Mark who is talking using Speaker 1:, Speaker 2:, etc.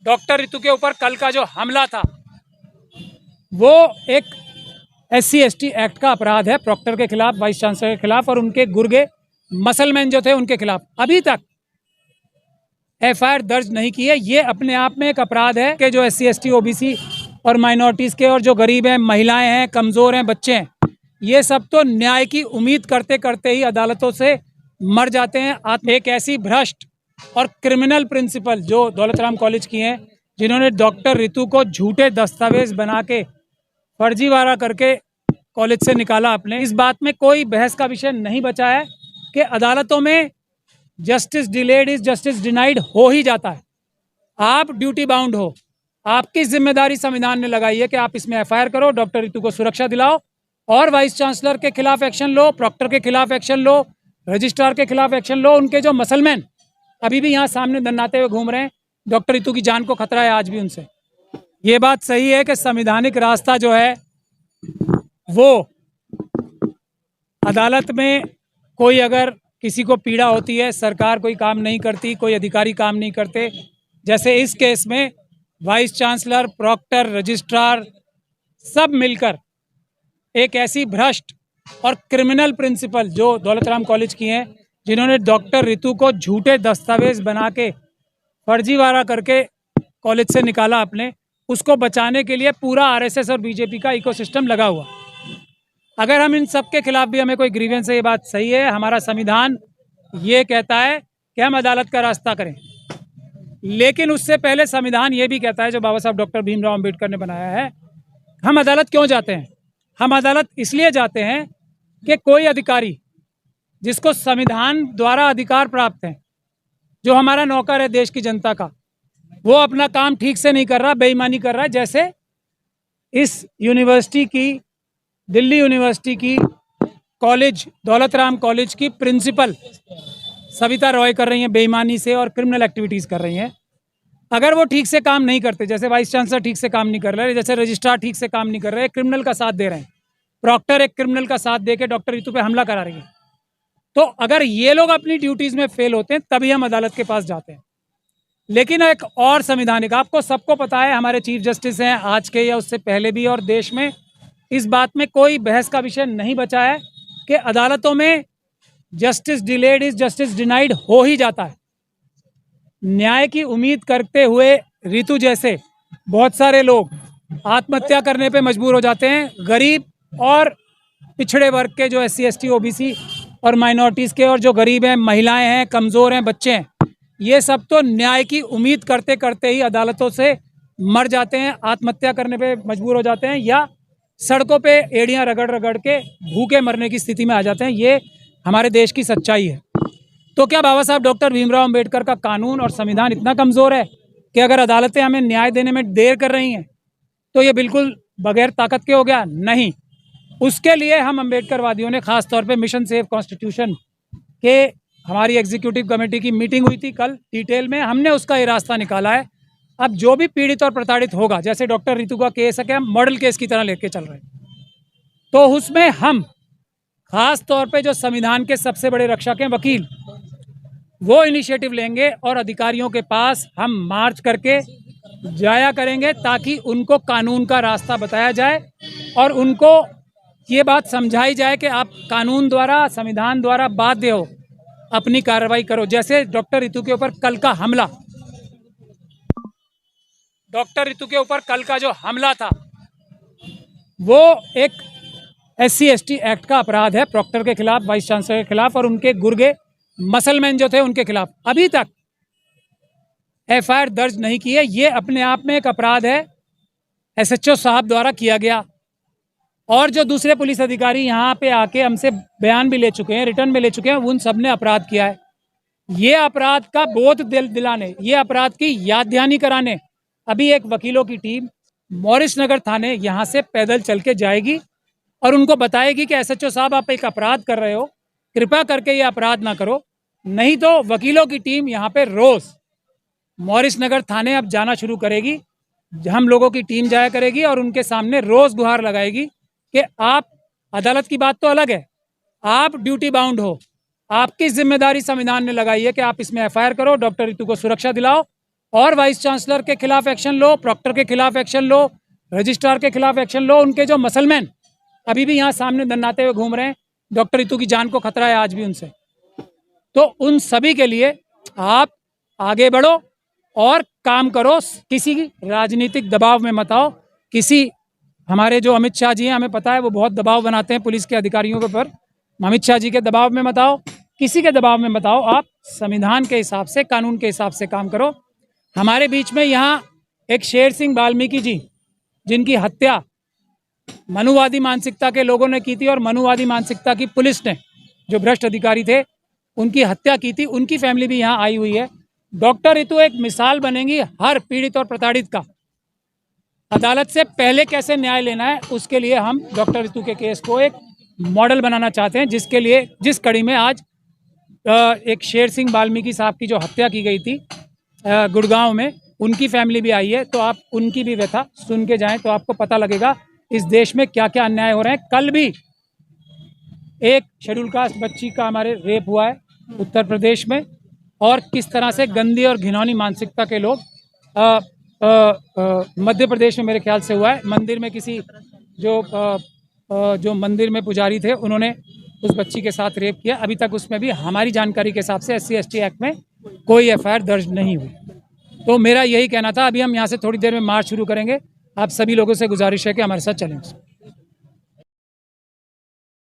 Speaker 1: Doctor Ritu के ऊपर कल का जो हमला था वो एक SC/ST एक्ट का अपराध है, प्रॉक्टर के खिलाफ, वाइस चांसलर के खिलाफ और उनके गुर्गे मसलमैन जो थे उनके खिलाफ। अभी तक FIR दर्ज नहीं की है। ये अपने आप में एक अपराध है कि जो SC/ST OBC और माइनॉरिटीज़ के और जो गरीब हैं, महिलाएं हैं, कमज़ोर हैं, बच्चे हैं, ये सब तो न्याय की उम्मीद करते करते ही अदालतों से मर जाते हैं। एक ऐसी भ्रष्ट और क्रिमिनल प्रिंसिपल जो दौलत राम कॉलेज की हैं, जिन्होंने डॉक्टर रितु को झूठे दस्तावेज बना के फर्जीवाड़ा करके कॉलेज से निकाला आपने। इस बात में कोई बहस का विषय नहीं बचा है कि अदालतों में justice delayed is justice denied हो ही जाता है। आप ड्यूटी बाउंड हो, आपकी जिम्मेदारी संविधान ने लगाई है कि आप इसमें FIR करो, डॉक्टर रितु को सुरक्षा दिलाओ और वाइस चांसलर के खिलाफ एक्शन लो, प्रॉक्टर के खिलाफ एक्शन लो, रजिस्ट्रार के खिलाफ एक्शन लो। उनके जो मसलमैन अभी भी यहाँ सामने दन्नाते हुए घूम रहे हैं, डॉक्टर रितु की जान को खतरा है आज भी उनसे। ये बात सही है कि संवैधानिक रास्ता जो है वो अदालत में कोई अगर किसी को पीड़ा होती है, सरकार कोई काम नहीं करती, कोई अधिकारी काम नहीं करते, जैसे इस केस में वाइस चांसलर, प्रॉक्टर, रजिस्ट्रार सब मिलकर एक ऐसी भ्रष्ट और क्रिमिनल प्रिंसिपल जो दौलत राम कॉलेज की हैं, जिन्होंने डॉक्टर रितु को झूठे दस्तावेज बना के फर्जीवाड़ा करके कॉलेज से निकाला आपने, उसको बचाने के लिए पूरा RSS और BJP का इकोसिस्टम लगा हुआ। अगर हम इन सब के खिलाफ भी हमें कोई ग्रीवेंस है, ये बात सही है। हमारा संविधान ये कहता है कि हम अदालत का रास्ता करें, लेकिन उससे पहले संविधान ये भी कहता है, जो बाबा साहब डॉक्टर भीमराव अम्बेडकर ने बनाया है, हम अदालत क्यों जाते हैं? हम अदालत इसलिए जाते हैं कि कोई अधिकारी जिसको संविधान द्वारा अधिकार प्राप्त है, जो हमारा नौकर है देश की जनता का, वो अपना काम ठीक से नहीं कर रहा, बेईमानी कर रहा है। जैसे इस यूनिवर्सिटी की, दिल्ली यूनिवर्सिटी की कॉलेज, दौलत राम कॉलेज की प्रिंसिपल सविता रॉय कर रही हैं बेईमानी से और क्रिमिनल एक्टिविटीज़ कर रही हैं। अगर वो ठीक से काम नहीं करते, जैसे वाइस चांसलर ठीक से काम नहीं कर रहे, जैसे रजिस्ट्रार ठीक से काम नहीं कर रहे, क्रिमिनल का साथ दे रहे हैं, प्रॉक्टर एक क्रिमिनल का साथ दे के डॉक्टर रितु पे हमला करा रही है, तो अगर ये लोग अपनी ड्यूटीज़ में फेल होते हैं तभी हम अदालत के पास जाते हैं। लेकिन एक और संवैधानिक, आपको सबको पता है, हमारे चीफ जस्टिस हैं आज के या उससे पहले भी, और देश में इस बात में कोई बहस का विषय नहीं बचा है कि अदालतों में justice delayed is justice denied हो ही जाता है। न्याय की उम्मीद करते हुए रितु जैसे बहुत सारे लोग आत्महत्या करने पे मजबूर हो जाते हैं। गरीब और पिछड़े वर्ग के जो SC/ST OBC और माइनॉरिटीज़ के और जो गरीब हैं, महिलाएं हैं, कमज़ोर हैं, बच्चे हैं, ये सब तो न्याय की उम्मीद करते करते ही अदालतों से मर जाते हैं, आत्महत्या करने पे मजबूर हो जाते हैं या सड़कों पे एड़ियाँ रगड़ रगड़ के भूखे मरने की स्थिति में आ जाते हैं। ये हमारे देश की सच्चाई है। तो क्या बाबा साहब डॉक्टर भीमराव अम्बेडकर का कानून और संविधान इतना कमज़ोर है कि अगर अदालतें हमें न्याय देने में देर कर रही हैं तो ये बिल्कुल बगैर ताकत के हो गया? नहीं। उसके लिए हम अम्बेडकरवादियों ने ख़ास तौर पे मिशन सेव कॉन्स्टिट्यूशन के, हमारी एग्जीक्यूटिव कमेटी की मीटिंग हुई थी कल डिटेल में, हमने उसका ये रास्ता निकाला है। अब जो भी पीड़ित और प्रताड़ित होगा, जैसे डॉक्टर रितु का केस है कि हम मॉडल केस की तरह लेके चल रहे हैं, तो उसमें हम खास तौर पे जो संविधान के सबसे बड़े रक्षक हैं वकील, वो इनिशिएटिव लेंगे और अधिकारियों के पास हम मार्च करके जाया करेंगे ताकि उनको कानून का रास्ता बताया जाए और उनको ये बात समझाई जाए कि आप कानून द्वारा, संविधान द्वारा बाध्य हो, अपनी कार्रवाई करो। जैसे डॉक्टर रितु के ऊपर कल का हमला, डॉक्टर रितु के ऊपर कल का जो हमला था वो एक SC/ST एक्ट का अपराध है, प्रॉक्टर के खिलाफ, वाइस चांसलर के खिलाफ और उनके गुर्गे मसलमैन जो थे उनके खिलाफ। अभी तक FIR दर्ज नहीं की है। ये अपने आप में एक अपराध है, SHO साहब द्वारा किया गया और जो दूसरे पुलिस अधिकारी यहाँ पे आके हमसे बयान भी ले चुके हैं, रिटर्न में ले चुके हैं, उन सब ने अपराध किया है। ये अपराध का बोध दिलाने, ये अपराध की याद दहानी कराने अभी एक वकीलों की टीम मॉरिस नगर थाने यहाँ से पैदल चल के जाएगी और उनको बताएगी कि SHO साहब आप एक अपराध कर रहे हो, कृपया करके ये अपराध ना करो। नहीं तो वकीलों की टीम यहाँ पे रोज मॉरिस नगर थाने अब जाना शुरू करेगी, हम लोगों की टीम जाया करेगी और उनके सामने रोज गुहार लगाएगी कि आप, अदालत की बात तो अलग है, आप ड्यूटी बाउंड हो, आपकी जिम्मेदारी संविधान ने लगाई है कि आप इसमें FIR करो, डॉक्टर रितु को सुरक्षा दिलाओ और वाइस चांसलर के खिलाफ एक्शन लो, प्रॉक्टर के खिलाफ एक्शन लो, रजिस्ट्रार के खिलाफ एक्शन लो। उनके जो मसलमैन अभी भी यहाँ सामने दन्नाते हुए घूम रहे हैं, डॉक्टर रितु की जान को खतरा है आज भी उनसे। तो उन सभी के लिए आप आगे बढ़ो और काम करो, किसी राजनीतिक दबाव में मत आओ। किसी हमारे जो अमित शाह जी हैं, हमें पता है वो बहुत दबाव बनाते हैं पुलिस के अधिकारियों के ऊपर। अमित शाह जी के दबाव में मत आओ, किसी के दबाव में मत आओ। आप संविधान के हिसाब से, कानून के हिसाब से काम करो। हमारे बीच में यहाँ एक शेर सिंह वाल्मीकि जी, जिनकी हत्या मनुवादी मानसिकता के लोगों ने की थी और मनुवादी मानसिकता की पुलिस ने, जो भ्रष्ट अधिकारी थे, उनकी हत्या की थी। उनकी फैमिली भी यहाँ आई हुई है। डॉक्टर रितु एक मिसाल बनेंगी हर पीड़ित और प्रताड़ित का। अदालत से पहले कैसे न्याय लेना है, उसके लिए हम डॉक्टर रितु के केस को एक मॉडल बनाना चाहते हैं, जिसके लिए जिस कड़ी में आज एक शेर सिंह वाल्मीकि साहब की जो हत्या की गई थी गुड़गांव में, उनकी फैमिली भी आई है। तो आप उनकी भी व्यथा सुन के जाएं तो आपको पता लगेगा इस देश में क्या क्या अन्याय हो रहे हैं। कल भी एक शेड्यूल कास्ट बच्ची का हमारे रेप हुआ है उत्तर प्रदेश में, और किस तरह से गंदी और घिनौनी मानसिकता के लोग मध्य प्रदेश में मेरे ख्याल से हुआ है। मंदिर में किसी जो मंदिर में पुजारी थे, उन्होंने उस बच्ची के साथ रेप किया। अभी तक उसमें भी हमारी जानकारी के हिसाब से SC/ST एक्ट में कोई FIR दर्ज नहीं हुई। तो मेरा यही कहना था। अभी हम यहाँ से थोड़ी देर में मार्च शुरू करेंगे। आप सभी लोगों से गुजारिश है कि हमारे साथ चलें।